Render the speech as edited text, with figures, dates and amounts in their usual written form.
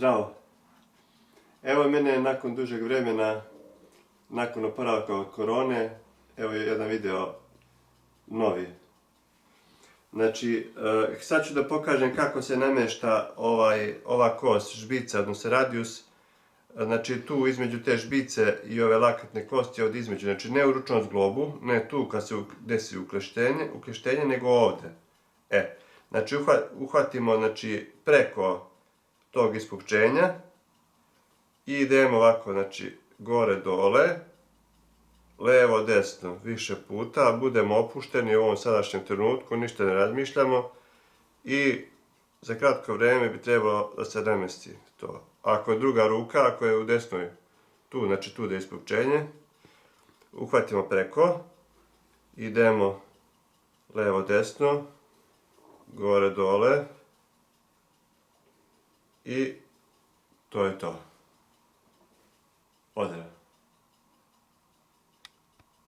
Zdravo. Evo mene nakon dužeg vremena, nakon oporavka od korone, evo je jedan video novi. Znači, sad ću da pokažem kako se namješta ova kost, žbica, odnosno radius. Znači tu između te žbice i ove lakatne kosti od između, znači ne u ručnom zglobu, ne tu kad se desi ukleštenje, nego ovdje. Znači uhvatimo preko tog ispupčenja i idemo ovako, znači gore dole, levo desno više puta, budemo opušteni u ovom sadašnjem trenutku, ništa ne razmišljamo i za kratko vrijeme bi trebalo da se namjesti to. Ako je druga ruka, ako je u desnoj, tu, znači tu da je ispupčenje, uhvatimo preko, idemo levo desno, gore dole i to je to.